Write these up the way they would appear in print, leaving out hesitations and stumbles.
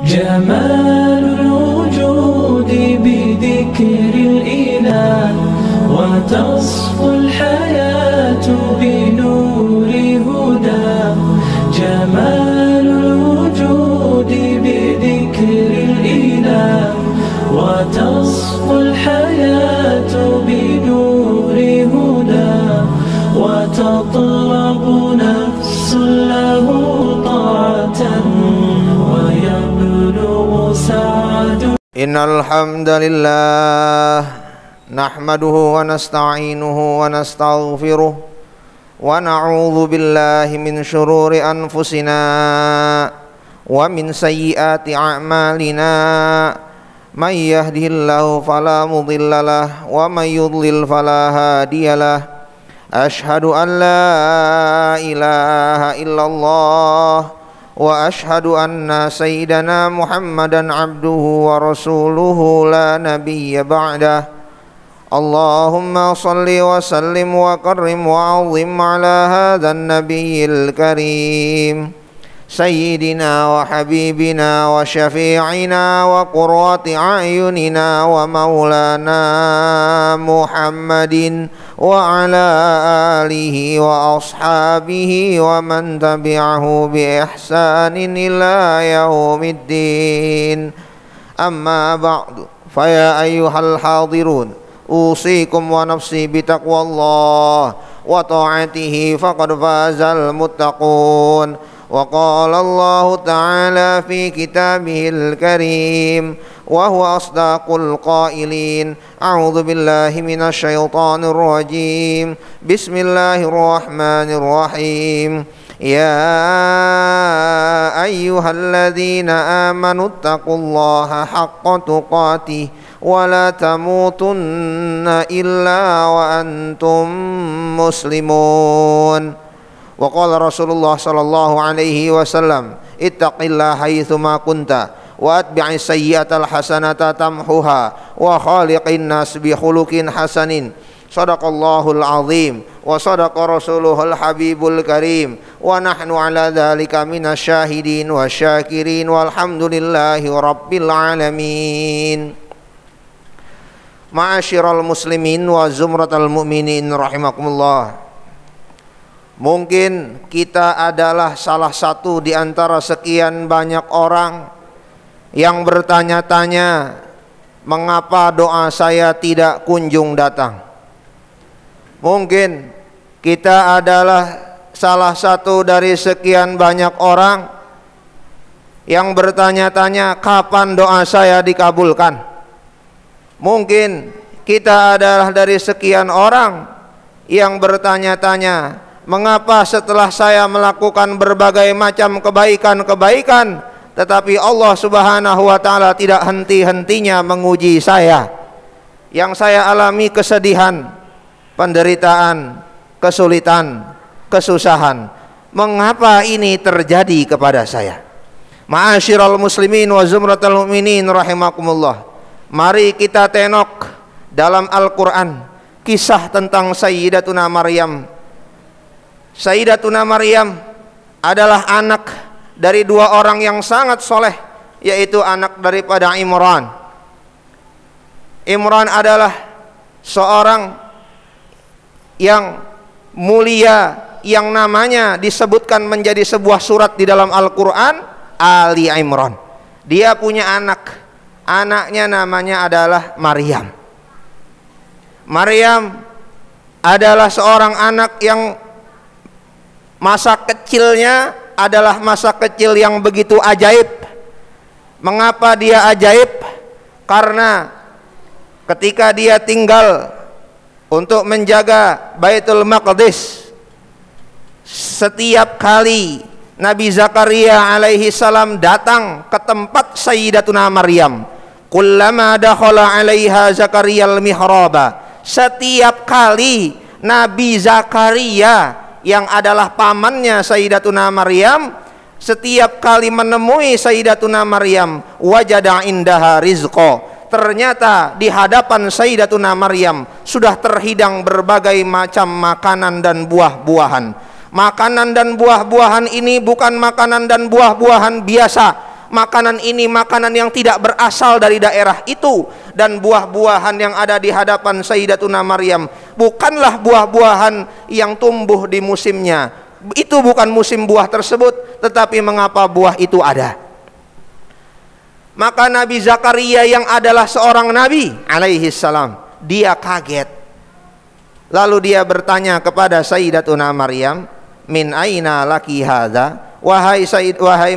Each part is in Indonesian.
جمال الوجود بذكر الإله وتصفو الحياة بنور هدى. جمال الوجود بذكر الإله وتصفو الحياة بنور هدى. وتطلب نفس له طاعة ويبلغ سعد. إن الحمد لله نحمده ونستعينه ونستغفره ونعوذ بالله من شرور أنفسنا ومن سيئات أعمالنا. من يهده الله فلا مضل له ومن يضلل فلا هادي له. أشهد أن لا إله إلا الله وأشهد أن سيدنا محمدا عبده ورسوله لا نبي بعده. اللهم صل وسلم وكرم وعظم على هذا النبي الكريم سيدنا وحبيبنا وشفيعنا وقرة أعيننا ومولانا محمد وعلى آله وأصحابه ومن تبعه بإحسان إلى يوم الدين. أما بعد فيا أيها الحاضرون أوصيكم ونفسي بتقوى الله وطاعته فقد فاز المتقون. وقال الله تعالى في كتابه الكريم وهو أصدق القائلين: أعوذ بالله من الشيطان الرجيم. بسم الله الرحمن الرحيم. يا أيها الذين آمنوا اتقوا الله حق تقاته ولا تموتن إلا وأنتم مسلمون. وقال رسول الله صلى الله عليه وسلم: اتق الله حيثما كنت واتبع السيئة الحسنة تمحها وخالق الناس بخلق حسن. صدق الله العظيم وصدق رسوله الحبيب الكريم ونحن على ذلك من الشاهدين والشاكرين والحمد لله رب العالمين. Ma'asyiral muslimin wa zumratal mu'minin rahimakumullah. Mungkin kita adalah salah satu di antara sekian banyak orang yang bertanya-tanya, mengapa doa saya tidak kunjung datang. Mungkin kita adalah salah satu dari sekian banyak orang yang bertanya-tanya, kapan doa saya dikabulkan. Mungkin kita adalah dari sekian orang yang bertanya-tanya, mengapa setelah saya melakukan berbagai macam kebaikan-kebaikan tetapi Allah Subhanahu wa taala tidak henti-hentinya menguji saya. Yang saya alami kesedihan, penderitaan, kesulitan, kesusahan. Mengapa ini terjadi kepada saya? Ma'asyiral muslimin wa zumratal mu'minin rahimakumullah. Mari kita tengok dalam Al-Qur'an kisah tentang Sayyidatuna Maryam. Sayyidatuna Maryam adalah anak dari dua orang yang sangat soleh, yaitu anak daripada Imran. Imran adalah seorang yang mulia yang namanya disebutkan menjadi sebuah surat di dalam Al-Quran, Ali Imran. Dia punya anak, anaknya namanya adalah Maryam. Maryam adalah seorang anak yang masa kecilnya adalah masa kecil yang begitu ajaib. Mengapa dia ajaib? Karena ketika dia tinggal untuk menjaga Baitul Maqdis, setiap kali Nabi Zakaria alaihi salam datang ke tempat Sayyidatuna Maryam, kullama dakhala alaiha Zakaria al-mihraba, setiap kali Nabi Zakaria yang adalah pamannya Sayyidatuna Maryam, setiap kali menemui Sayyidatuna Maryam, wajada indaha rizqa, ternyata di hadapan Sayyidatuna Maryam sudah terhidang berbagai macam makanan dan buah-buahan. Makanan dan buah-buahan ini bukan makanan dan buah-buahan biasa, makanan ini makanan yang tidak berasal dari daerah itu, dan buah-buahan yang ada di hadapan Sayyidatuna Maryam bukanlah buah-buahan yang tumbuh di musimnya. Itu bukan musim buah tersebut, tetapi mengapa buah itu ada? Maka Nabi Zakaria yang adalah seorang nabi alaihi salam, dia kaget. Lalu dia bertanya kepada Sayyidatuna Maryam, min aina laki hadza? Wahai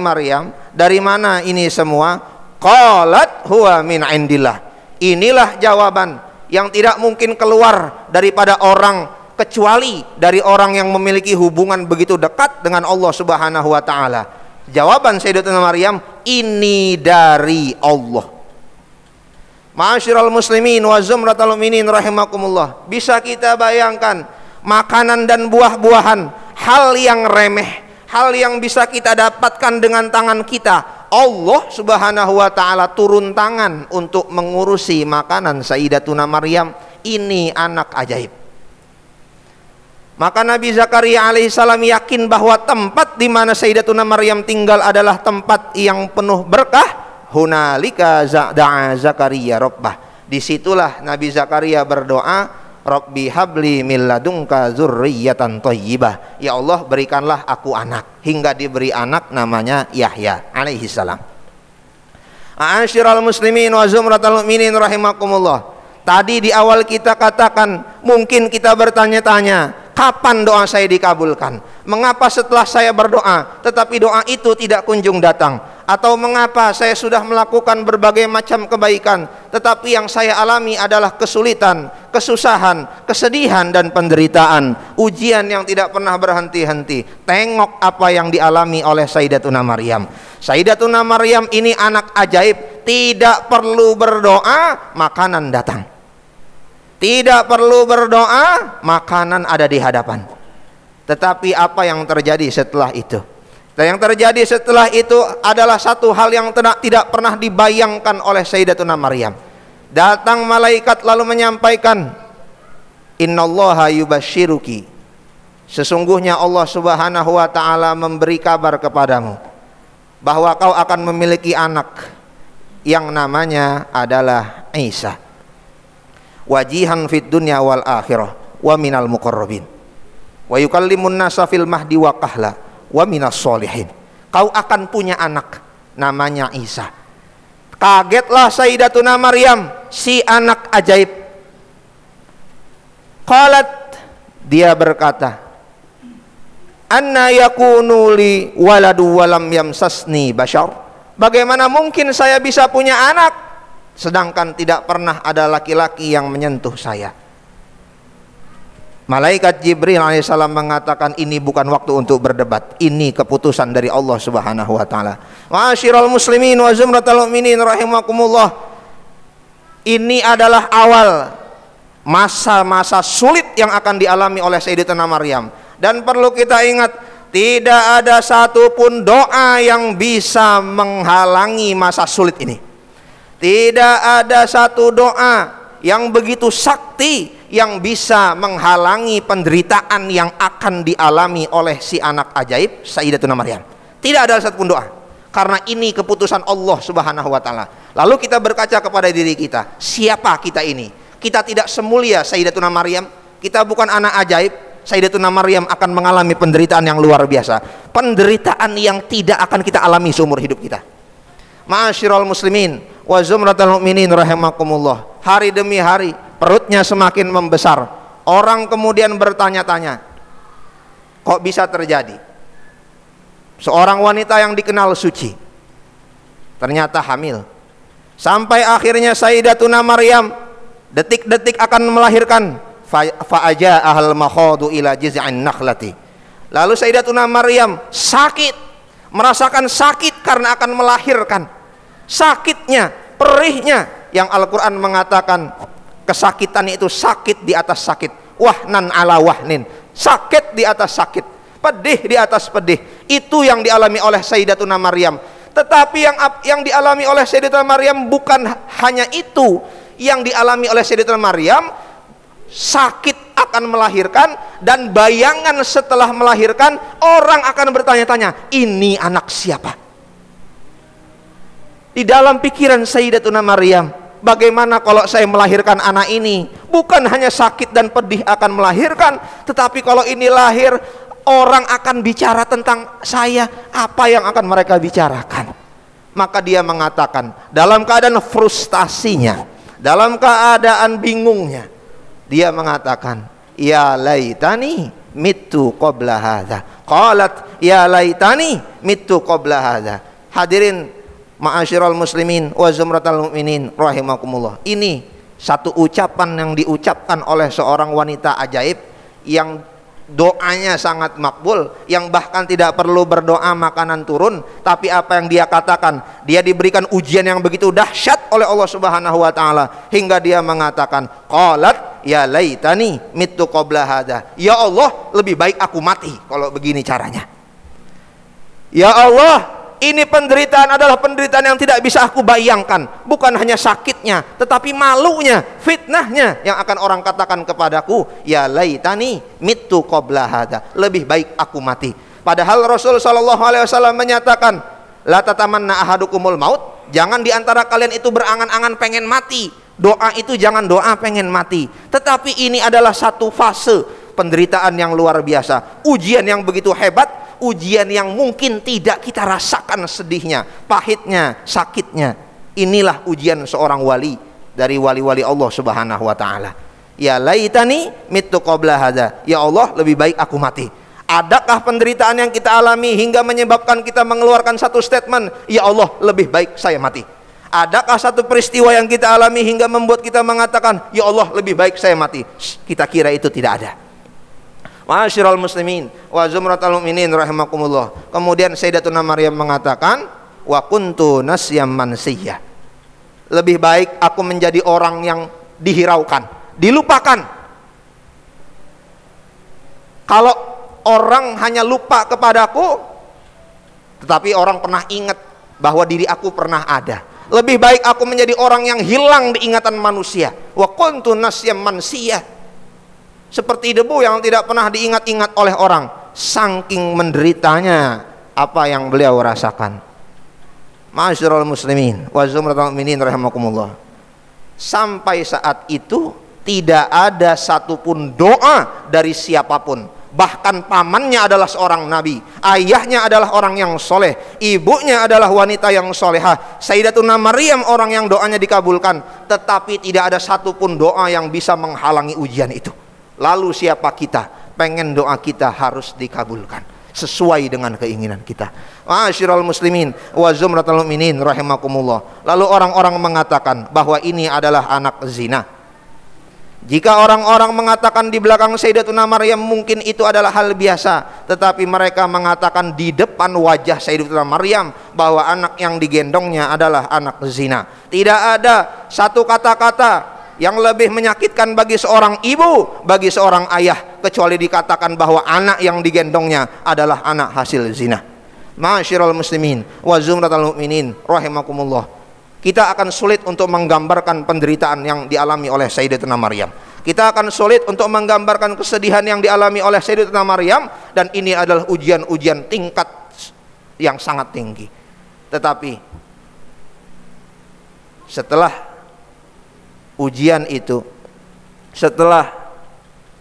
Maryam, dari mana ini semua? Qalat huwa min indillah. Inilah jawaban yang tidak mungkin keluar daripada orang kecuali dari orang yang memiliki hubungan begitu dekat dengan Allah Subhanahu wa taala. Jawaban Sayyidatuna Maryam, ini dari Allah. Ma'asyiral muslimin wa zumratal mu'minin rahimakumullah. Bisa kita bayangkan makanan dan buah-buahan, hal yang remeh, hal yang bisa kita dapatkan dengan tangan kita, Allah Subhanahu wa taala turun tangan untuk mengurusi makanan Sayyidatuna Maryam. Ini anak ajaib. Maka Nabi Zakaria alaihissalam yakin bahwa tempat di mana Sayyidatuna Maryam tinggal adalah tempat yang penuh berkah. Hunalika da'a Zakaria rabbah. Disitulah Nabi Zakaria berdoa, Rabbi habli min ladunka dzurriyyatan thayyibah. Ya Allah, berikanlah aku anak. Hingga diberi anak namanya Yahya alaihi salam. Asyiral muslimin wa zumratal mu'minin rahimakumullah. Tadi di awal kita katakan, mungkin kita bertanya-tanya, kapan doa saya dikabulkan? Mengapa setelah saya berdoa tetapi doa itu tidak kunjung datang? Atau mengapa saya sudah melakukan berbagai macam kebaikan tetapi yang saya alami adalah kesulitan, kesusahan, kesedihan dan penderitaan, ujian yang tidak pernah berhenti-henti? Tengok apa yang dialami oleh Sayyidatuna Maryam. Sayyidatuna Maryam ini anak ajaib, tidak perlu berdoa makanan datang. Tidak perlu berdoa, makanan ada di hadapan. Tetapi apa yang terjadi setelah itu? Dan yang terjadi setelah itu adalah satu hal yang tidak pernah dibayangkan oleh Sayyidatuna Maryam. Datang malaikat lalu menyampaikan, innallaha yubasyiruki. Sesungguhnya Allah Subhanahu wa taala memberi kabar kepadamu bahwa kau akan memiliki anak yang namanya adalah Isa. Wajihan fid dunya wal akhirah wa minal muqarrabin wa yukallimun nasa fil mahdi wa kahla wa minas solihin. Kau akan punya anak namanya Isa. Kagetlah Sayyidatuna Maryam, si anak ajaib. Qalat, dia berkata, anna yakunu li waladu walam yamsasni bashar. Bagaimana mungkin saya bisa punya anak sedangkan tidak pernah ada laki-laki yang menyentuh saya? Malaikat Jibril alaihissalam mengatakan, ini bukan waktu untuk berdebat, ini keputusan dari Allah Subhanahu wa taala. Ma'asyiral muslimin wa zumratal mu'minin rahimakumullah. Ini adalah awal masa-masa sulit yang akan dialami oleh Sayyidatuna Maryam. Dan perlu kita ingat, tidak ada satupun doa yang bisa menghalangi masa sulit ini. Tidak ada satu doa yang begitu sakti yang bisa menghalangi penderitaan yang akan dialami oleh si anak ajaib Sayyidatuna Maryam. Tidak ada satupun doa, karena ini keputusan Allah Subhanahu wa taala. Lalu kita berkaca kepada diri kita, siapa kita ini? Kita tidak semulia Sayyidatuna Maryam, kita bukan anak ajaib. Sayyidatuna Maryam akan mengalami penderitaan yang luar biasa, penderitaan yang tidak akan kita alami seumur hidup kita. Ma'asyiral muslimin wa zumratal mu'minin rahimakumullah. Hari demi hari perutnya semakin membesar. Orang kemudian bertanya-tanya, kok bisa terjadi? Seorang wanita yang dikenal suci ternyata hamil. Sampai akhirnya Sayyidatuna Maryam detik-detik akan melahirkan. Fa'aja ahal makhadu ila jiz'in nakhlati. Lalu Sayyidatuna Maryam sakit, merasakan sakit karena akan melahirkan. Sakitnya, perihnya, yang Al-Quran mengatakan kesakitan itu sakit di atas sakit, wahnan ala wahnin, sakit di atas sakit, pedih di atas pedih. Itu yang dialami oleh Sayyidatuna Maryam. Tetapi yang dialami oleh Sayyidatuna Maryam bukan hanya itu. Yang dialami oleh Sayyidatuna Maryam, sakit akan melahirkan, dan bayangan setelah melahirkan orang akan bertanya-tanya, ini anak siapa? Di dalam pikiran Sayyidatuna Maryam, bagaimana kalau saya melahirkan anak ini? Bukan hanya sakit dan pedih akan melahirkan, tetapi kalau ini lahir, orang akan bicara tentang saya. Apa yang akan mereka bicarakan? Maka dia mengatakan, dalam keadaan frustasinya, dalam keadaan bingungnya, dia mengatakan, ya laitani mitu qabla hadza. Qalat ya laitani mitu qabla hadza. Hadirin ma'asyiral muslimin wa zumratal mu'minin rahimakumullah. Ini satu ucapan yang diucapkan oleh seorang wanita ajaib yang doanya sangat makbul, yang bahkan tidak perlu berdoa makanan turun, tapi apa yang dia katakan, dia diberikan ujian yang begitu dahsyat oleh Allah Subhanahu wa taala hingga dia mengatakan, qalat ya laitani mitu qabla hadza. Ya Allah, lebih baik aku mati kalau begini caranya. Ya Allah, ini penderitaan adalah penderitaan yang tidak bisa aku bayangkan. Bukan hanya sakitnya, tetapi malunya, fitnahnya yang akan orang katakan kepadaku, ya laitani mitu qabla hadza. Lebih baik aku mati. Padahal Rasul sallallahu alaihi wasallam menyatakan, la tatamanna ahadukumul maut. Jangan diantara kalian itu berangan-angan pengen mati. Doa itu jangan doa pengen mati. Tetapi ini adalah satu fase penderitaan yang luar biasa. Ujian yang begitu hebat. Ujian yang mungkin tidak kita rasakan sedihnya, pahitnya, sakitnya. Inilah ujian seorang wali dari wali-wali Allah Subhanahu wa taala. Ya laitani mitu qabla hadza. Ya Allah, lebih baik aku mati. Adakah penderitaan yang kita alami hingga menyebabkan kita mengeluarkan satu statement, ya Allah, lebih baik saya mati? Adakah satu peristiwa yang kita alami hingga membuat kita mengatakan, ya Allah, lebih baik saya mati? Kita kira itu tidak ada. Ma'asyiral muslimin wa zumratal mu'minin rahimakumullah. Kemudian Sayyidatuna Maryam mengatakan, wa kuntu nasyam mansiyah. Lebih baik aku menjadi orang yang dihiraukan, dilupakan. Kalau orang hanya lupa kepadaku, tetapi orang pernah ingat bahwa diri aku pernah ada. Lebih baik aku menjadi orang yang hilang di ingatan manusia. Wa kuntu nasyam mansiyah. Seperti debu yang tidak pernah diingat-ingat oleh orang. Saking menderitanya apa yang beliau rasakan. Ma'asyiral muslimin wa zumratal mu'minin rahimakumullah. Sampai saat itu tidak ada satupun doa dari siapapun. Bahkan pamannya adalah seorang nabi, ayahnya adalah orang yang soleh, ibunya adalah wanita yang solehah, Sayyidatuna Maryam orang yang doanya dikabulkan. Tetapi tidak ada satupun doa yang bisa menghalangi ujian itu. Lalu siapa kita? Pengen doa kita harus dikabulkan sesuai dengan keinginan kita. Ma'asyiral muslimin wa zumratal mu'minin rahimakumullah. Lalu orang-orang mengatakan bahwa ini adalah anak zina. Jika orang-orang mengatakan di belakang Sayyidatuna Maryam mungkin itu adalah hal biasa, tetapi mereka mengatakan di depan wajah Sayyidatuna Maryam bahwa anak yang digendongnya adalah anak zina. Tidak ada satu kata-kata yang lebih menyakitkan bagi seorang ibu, bagi seorang ayah, kecuali dikatakan bahwa anak yang digendongnya adalah anak hasil zina. Ma'asyiral muslimin wa zumratal mu'minin rahimakumullah. Kita akan sulit untuk menggambarkan penderitaan yang dialami oleh Sayyidatuna Maryam. Kita akan sulit untuk menggambarkan kesedihan yang dialami oleh Sayyidatuna Maryam, dan ini adalah ujian-ujian tingkat yang sangat tinggi. Tetapi setelah ujian itu, setelah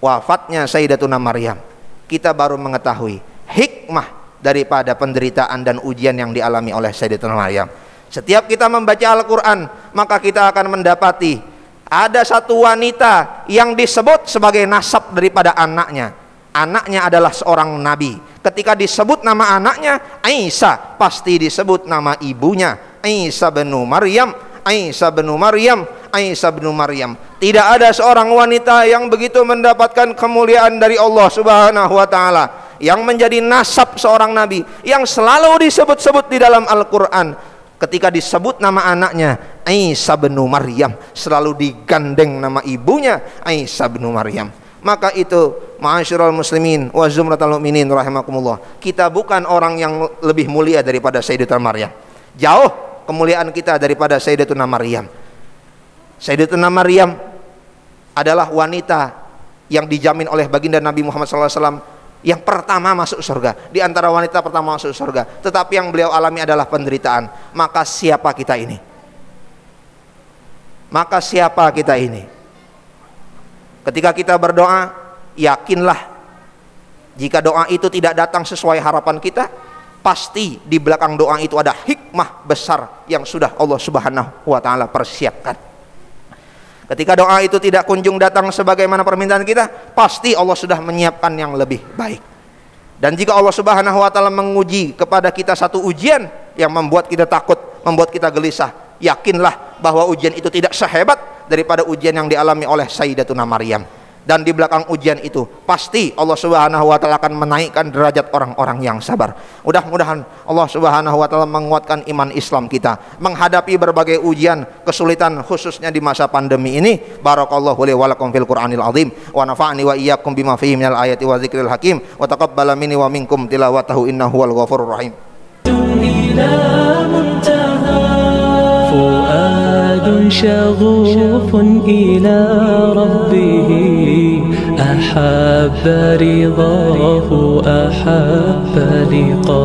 wafatnya Sayyidatuna Maryam, kita baru mengetahui hikmah daripada penderitaan dan ujian yang dialami oleh Sayyidatuna Maryam. Setiap kita membaca Al-Quran, maka kita akan mendapati ada satu wanita yang disebut sebagai nasab daripada anaknya. Anaknya adalah seorang nabi. Ketika disebut nama anaknya Isa, pasti disebut nama ibunya, Isa bin Maryam, Isa bin Maryam, Isa bin Maryam. Tidak ada seorang wanita yang begitu mendapatkan kemuliaan dari Allah Subhanahu wa taala, yang menjadi nasab seorang nabi, yang selalu disebut-sebut di dalam Al-Quran. Ketika disebut nama anaknya Isa bin Maryam, selalu digandeng nama ibunya Isa bin Maryam. Maka itu, ma'asyiral muslimin wa zumratal mu'minin rahimakumullah, kita bukan orang yang lebih mulia daripada Sayyidatuna Maryam. Jauh kemuliaan kita daripada Sayyidatuna Maryam. Sayyidatuna Maryam adalah wanita yang dijamin oleh baginda Nabi Muhammad SAW yang pertama masuk surga, di antara wanita pertama masuk surga, tetapi yang beliau alami adalah penderitaan. Maka siapa kita ini? Maka siapa kita ini? Ketika kita berdoa, yakinlah jika doa itu tidak datang sesuai harapan kita, pasti di belakang doa itu ada hikmah besar yang sudah Allah Subhanahu wa Ta'ala persiapkan. Ketika doa itu tidak kunjung datang sebagaimana permintaan kita, pasti Allah sudah menyiapkan yang lebih baik. Dan jika Allah Subhanahu wa Ta'ala menguji kepada kita satu ujian yang membuat kita takut, membuat kita gelisah, yakinlah bahwa ujian itu tidak sehebat daripada ujian yang dialami oleh Sayyidatuna Maryam. Dan di belakang ujian itu pasti Allah Subhanahu wa Ta'ala akan menaikkan derajat orang-orang yang sabar. Mudah-mudahan Allah Subhanahu wa Ta'ala menguatkan iman Islam kita menghadapi berbagai ujian, kesulitan, khususnya di masa pandemi ini. Barakallahu li wa lakum fil Qur'anil azim wa nafa'ani wa iyyakum bima fihi minal ayati wa dzikril hakim wa taqabbala minni wa minkum tilawatahu innahu huwal ghafurur rahim. شغوف إلى ربه أحب رضاه أحب لقاءه